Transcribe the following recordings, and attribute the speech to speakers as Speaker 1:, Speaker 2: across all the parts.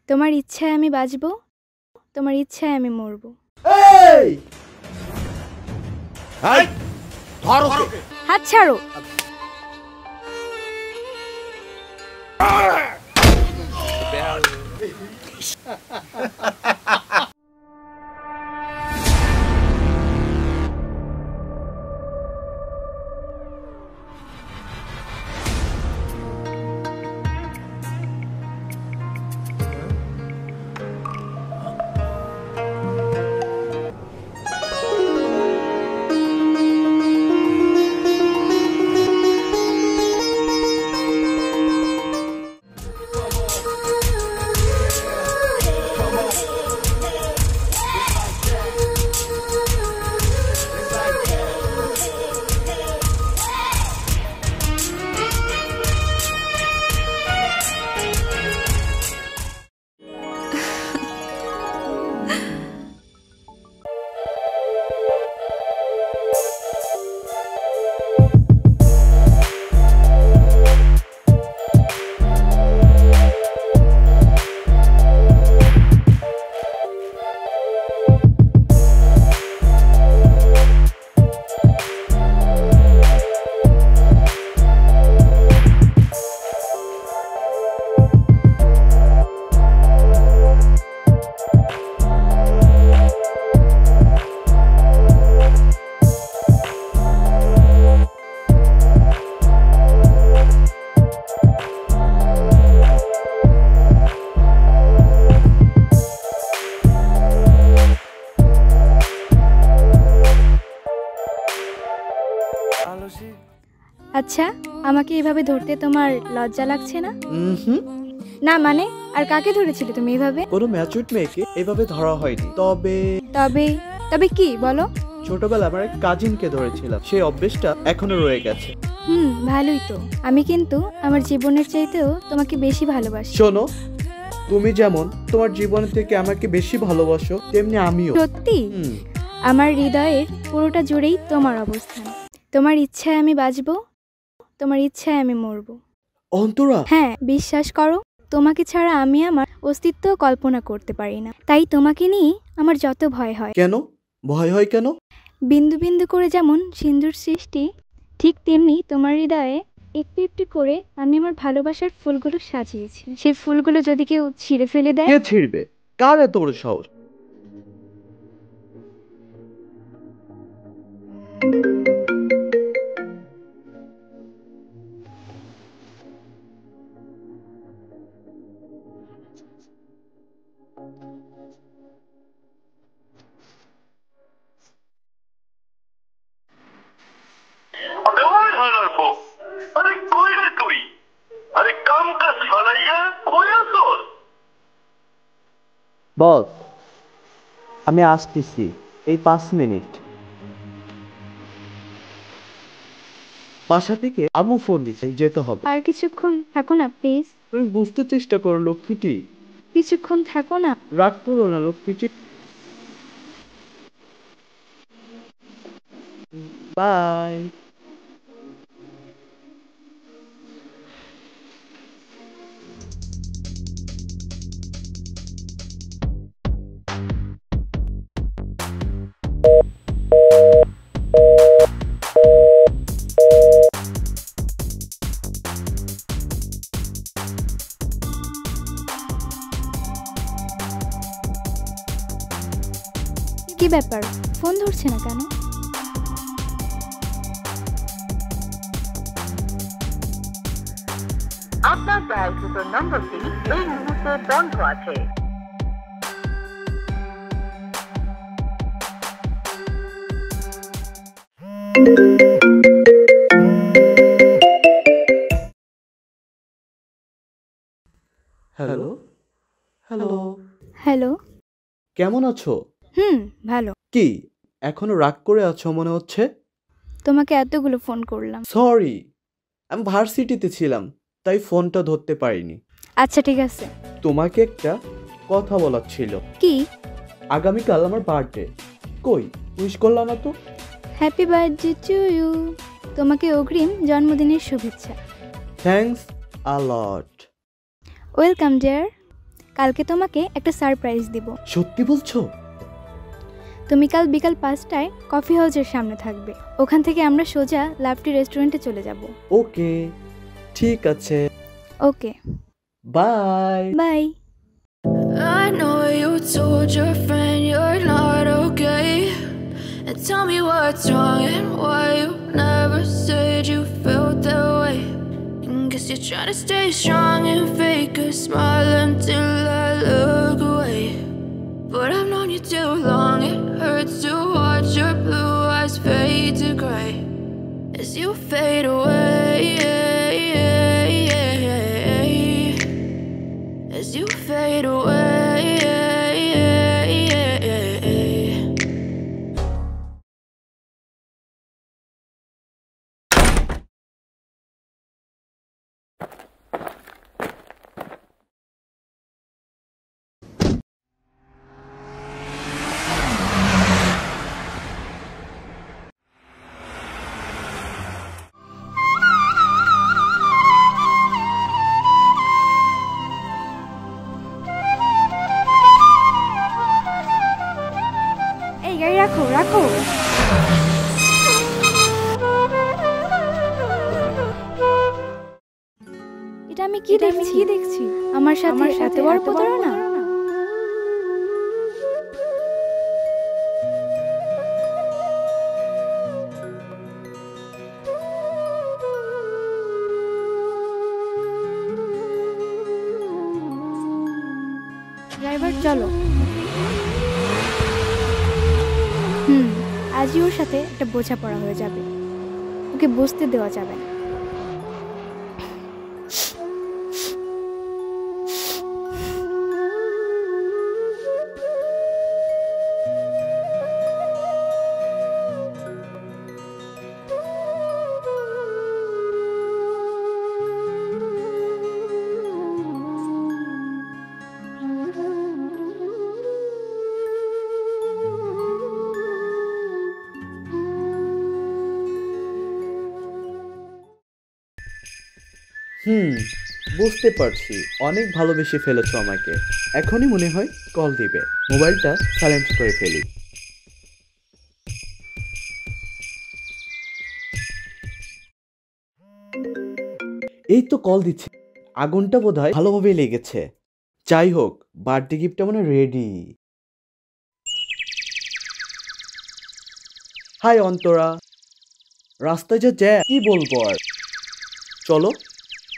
Speaker 1: তোমার ইচ্ছায় আমি বাঁচবো, তোমার ইচ্ছায় আমি মরবো।
Speaker 2: এই হাই ধরো ওকে।
Speaker 1: হাত ছাড়ো। আচ্ছা, আমাকে এভাবে ধরতে তোমার লজ্জা লাগছে না? না মানে, আর কাকে ধরেছিলে তুমি এভাবে?
Speaker 2: কোনো ম্যাচুরড মেয়েকে এভাবে ধরা হয়নি। তবে
Speaker 1: তবে তবে কি বলো?
Speaker 2: ছোটবেলা আমার এক কাজিনকে ধরেছিলাম, সেই অভ্যেসটা এখনো রয়ে গেছে।
Speaker 1: ভালোই তো। আমি কিন্তু আমার জীবনের চাইতেও তোমাকে বেশি ভালোবাসি।
Speaker 2: শোনো, তুমি যেমন তোমার জীবন থেকে আমাকে বেশি ভালোবাসো, তেমনি আমিও।
Speaker 1: সত্যি? আমার হৃদয়ের পুরোটা জুড়েই তোমার অবস্থান। তোমার ইচ্ছায় আমি বাঁচবো, তোমার ইচ্ছায় আমি মরবো।
Speaker 2: অন্তরা,
Speaker 1: হ্যাঁ, বিশ্বাস করো, তোমাকে ছাড়া আমি আমার অস্তিত্ব কল্পনা করতে পারি না। তাই তোমাকে নিয়ে আমার যত ভয় হয়।
Speaker 2: কেন ভয় হয় কেন?
Speaker 1: বিন্দু বিন্দু করে যেমন সিন্ধুর সৃষ্টি, ঠিক তেমনি তোমার হৃদয়ে একটু একটু করে আমি আমার ভালোবাসার ফুলগুলো সাজিয়েছি। সেই ফুলগুলো যদি কেউ ছিঁড়ে ফেলে দেয়?
Speaker 2: কে ছিড়বে? কার এত বড় সাহস? বস, আমি আসতেছি এই 5 মিনিট। বাসা থেকে আম্মু ফোন দিচ্ছে, যেতে হবে।
Speaker 1: আর কিছুক্ষণ থাকো না প্লিজ।
Speaker 2: তুমি বুঝতে চেষ্টা করো লক্ষ্মীটি।
Speaker 1: কিছুক্ষণ থাকো না।
Speaker 2: রাগ করো না লক্ষ্মীটি। বাই।
Speaker 1: কি ব্যাপার, ফোন ধরছে না কেন?
Speaker 3: আপনার ডায়ালকৃত নম্বরটি এই মুহূর্তে বন্ধ আছে।
Speaker 2: Hello hello
Speaker 1: hello.
Speaker 2: কেমন আছো?
Speaker 1: ভালো।
Speaker 2: কি এখনো রাগ করে আছো মনে হচ্ছে?
Speaker 1: তোমাকে এতগুলো ফোন করলাম।
Speaker 2: সরি, আমি ভার্সিটিতে ছিলাম, তাই ফোনটা ধরতে পারিনি।
Speaker 1: আচ্ছা ঠিক আছে।
Speaker 2: তোমাকে একটা কথা বলার ছিল।
Speaker 1: কি?
Speaker 2: আগামীকাল আমার বার্থডে, কই উইশ করলাম না তো?
Speaker 1: Happy birthday to you. তোমাকে অগ্রিম জন্মদিনের শুভেচ্ছা।
Speaker 2: Thanks a lot.
Speaker 1: Welcome dear. কালকে তোমাকে একটা সারপ্রাইজ দিব।
Speaker 2: সত্যি বলছো?
Speaker 1: তুমি কাল বিকাল 5টায় কফি হাউসের সামনে থাকবে। ওখান থেকে আমরা সোজা লাভলি রেস্টুরেন্টে চলে যাব।
Speaker 2: ওকে, ঠিক আছে।
Speaker 1: Okay,
Speaker 2: bye
Speaker 1: bye.
Speaker 4: I know you told your friend you're not okay, and tell me what's wrong and why you never said you felt that way. And guess you're trying to stay strong and fake a smile until I look away. But I've known you too long, it hurts to watch your blue eyes fade to gray as you fade away, as you fade away.
Speaker 1: এই গাড়ি রাখো, রাখো। এটা আমি কি দেখছি? আমার সাথে এত বড় প্রতারণা? ড্রাইভার চলো। আজই ওর সাথে একটা বোঝাপড়া হয়ে যাবে, ওকে বসতে দেওয়া যাবে না।
Speaker 2: বুঝতে পারছি, অনেক ভালোবেসে ফেলেছো আমাকে। এখনই মনে হয় কল দিবে। মোবাইলটা সাইলেন্ট করে ফেলি। এই তো কল দিচ্ছে। আগুনটা বোধহয় ভালোভাবে লেগেছে। যাই হোক, বার্থডে গিফটটা মানে রেডি। হাই অন্তরা, রাস্তায় যা জ্যাম, কি বলবো আর। চলো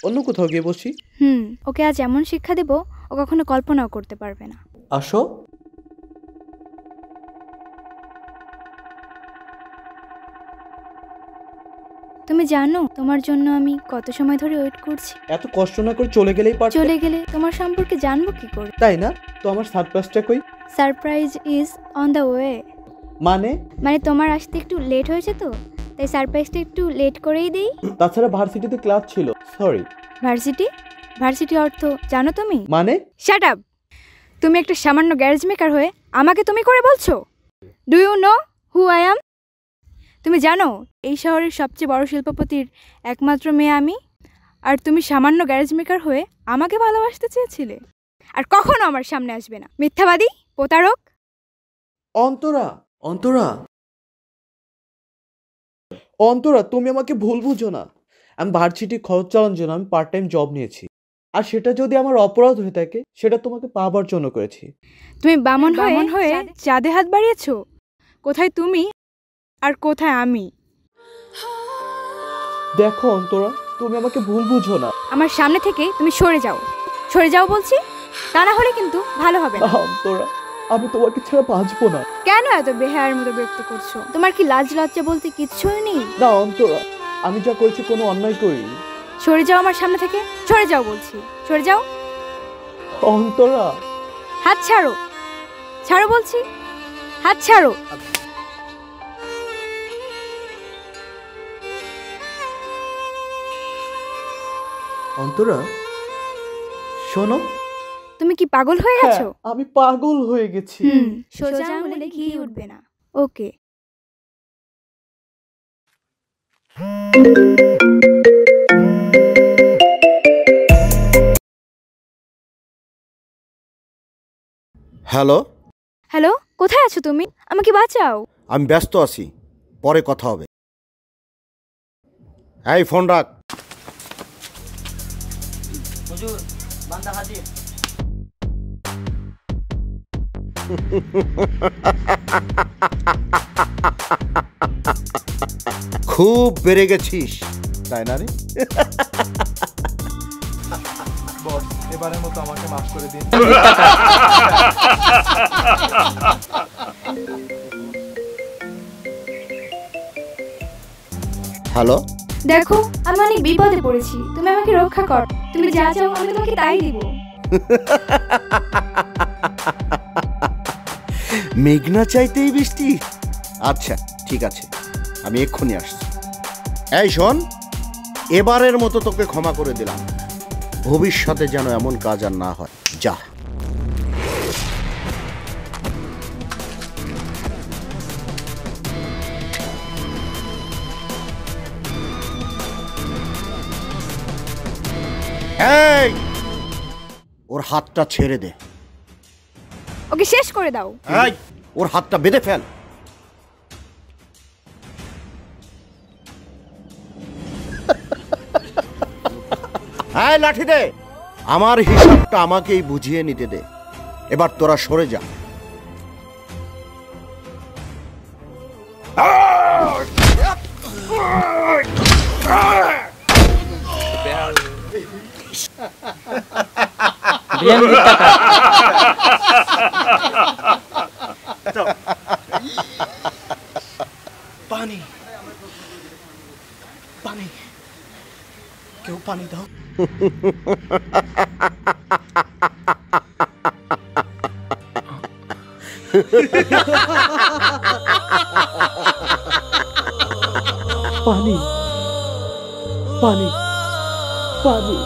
Speaker 2: অন্য কোথাও গিয়ে বসি।
Speaker 1: ওকে আজ এমন শিক্ষা দেব ও কখনো কল্পনাও করতে পারবে না।
Speaker 2: আসো।
Speaker 1: তুমি জানো তোমার জন্য আমি কত সময় ধরে ওয়েট করছি?
Speaker 2: এত কষ্ট না করে চলে গেলেই পারতে।
Speaker 1: চলে গেলে তোমার সম্পর্কে জানবো কি করে?
Speaker 2: তাই না? তো আমার সারপ্রাইজটা কই?
Speaker 1: Surprise is on the way.
Speaker 2: মানে
Speaker 1: তোমার আসতে একটু লেট হয়েছে তো, তাই সারপ্রাইজটা একটু লেট করেই দেই।
Speaker 2: তাছাড়া ভার্সিটিতে ক্লাস ছিল, সরি।
Speaker 1: ভার্সিটি অর্থ জানো তুমি?
Speaker 2: মানে?
Speaker 1: Shut up! তুমি একটা সামান্য গ্যারেজ মেকার হয়ে আমাকে তুমি করে বলছো? Do you know who I am? তুমি জানো এই শহরের সবচেয়ে বড় শিল্পপতির একমাত্র মেয়ে আমি, আর তুমি সামান্য গ্যারেজ মেকার হয়ে আমাকে ভালোবাসতে চেয়েছিলে। আর কখনো আমার সামনে আসবে না, মিথ্যাবাদী, প্রতারক।
Speaker 2: অন্তরা, অন্তরা, অন্তরা, তুমি আমাকে ভুল বুঝো না। আমি ভার্সিটি খরচ চালানোর জন্য আমি পার্ট টাইম জব নিয়েছি, আর সেটা যদি আমার অপরাধ হয়ে থাকে সেটা তোমাকে পাবার জন্য করেছি।
Speaker 1: তুমি বামন হয়ে চাঁদে হাত বাড়িয়েছো। কোথায় তুমি আর কোথায় আমি?
Speaker 2: দেখো অন্তরা, তুমি আমাকে ভুল বুঝো না।
Speaker 1: আমার সামনে থেকে তুমি সরে যাও বলছি, তা না হলে কিন্তু ভালো হবে না।
Speaker 2: অন্তরা, আমি তোমাকে ছাড়া বাঁচবো না।
Speaker 1: কেন এত বেহায়ার মতো বিরক্ত করছো? তোমার কি লাজ লজ্জা বলতে কিচ্ছুই নেই?
Speaker 2: না অন্তরা, আমি যা করেছি কোনো অন্যায় করিনি।
Speaker 1: সরে যাও আমার সামনে থেকে, সরে যাও বলছি, সরে যাও।
Speaker 2: অন্তরা,
Speaker 1: হাত ছাড়ো, ছাড়ো বলছি, হাত ছাড়ো।
Speaker 2: অন্তরা শোনো।
Speaker 1: তুমি কি পাগল হয়ে গেছো?
Speaker 2: আমি পাগল হয়ে গেছি।
Speaker 1: সোজা আঙুলে ঘি উঠবে না। ওকে।
Speaker 5: হ্যালো,
Speaker 1: হ্যালো, কোথায় আছো তুমি? আমাকে বাঁচাও।
Speaker 5: আমি ব্যস্ত আছি, পরে কথা হবে। এই ফোন রাখ।
Speaker 2: হুজুর, বান্দা হাজির।
Speaker 5: খুব বেড়ে গেছিস, তাই না রে?
Speaker 6: বস, এবারের মতো আমাকে মাফ করে দিন।
Speaker 5: হ্যালো,
Speaker 1: দেখো, আমি অনেক বিপদে পড়েছি, তুমি আমাকে রক্ষা কর। তুমি যা চাও আমি তোমাকে তাই দিব।
Speaker 5: মেঘনা চাইতেই বৃষ্টি? আচ্ছা ঠিক আছে, আমি এক্ষুনি আসছি। এই শোন, এবারের মতো তোকে ক্ষমা করে দিলাম, ভবিষ্যতে যেন এমন কাজ আর না হয়। যা। এই, ওর হাতটা ছেড়ে দে।
Speaker 1: ওকে শেষ করে দাও।
Speaker 5: এই, ওর হাতটা বেঁধে ফেল। এই লাঠি দে। আমার হিসাবটা আমাকেই বুঝিয়ে নিতে দে। এবার তোরা সরে যা।
Speaker 2: পানি, পানি, কেউ পানি দাও। পানি, পানি, পানি।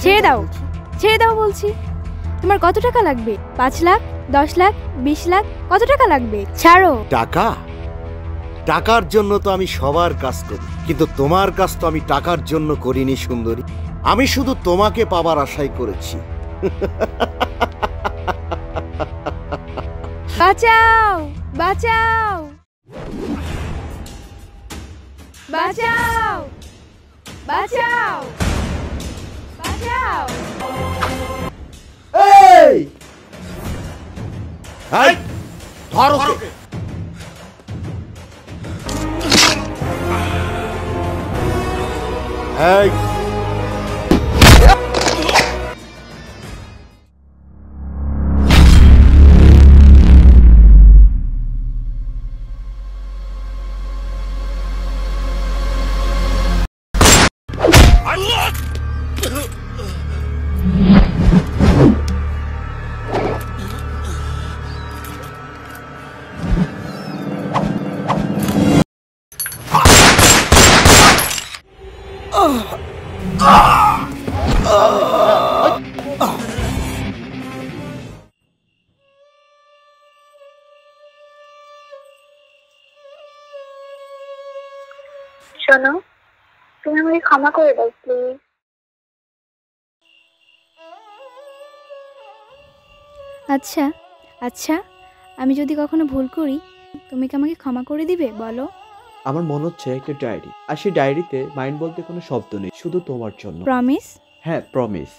Speaker 1: ছেড়ে দাও, ছেড়ে দাও বলছি। তোমার কত টাকা লাগবে? 5 লাখ, 10 লাখ, 20 লাখ, কত টাকা লাগবে? ছাড়ো।
Speaker 5: টাকা? টাকার জন্য তো আমি সবার কাজ করি, কিন্তু তোমার কাজ তো আমি টাকার জন্য করিনি সুন্দরী। আমি শুধু তোমাকে পাবার আশাই করেছি।
Speaker 1: বাঁচাও, বাঁচাও, বাঁচাও, বাঁচাও, বাঁচাও।
Speaker 5: এই, এই, ধর ওকে। এই,
Speaker 3: শোনো, তুমি আমাকে ক্ষমা করে দাও প্লিজ।
Speaker 1: আচ্ছা, আচ্ছা, আমি যদি কখনো ভুল করি, তুমি কি আমাকে ক্ষমা করে দিবে বলো?
Speaker 2: আমার মনে হচ্ছে একটা ডায়েরি, আর সেই ডায়েরিতে মাইন্ড বলতে কোনো শব্দ নেই, শুধু তোমার জন্য।
Speaker 1: প্রমিস?
Speaker 2: হ্যাঁ, প্রমিস।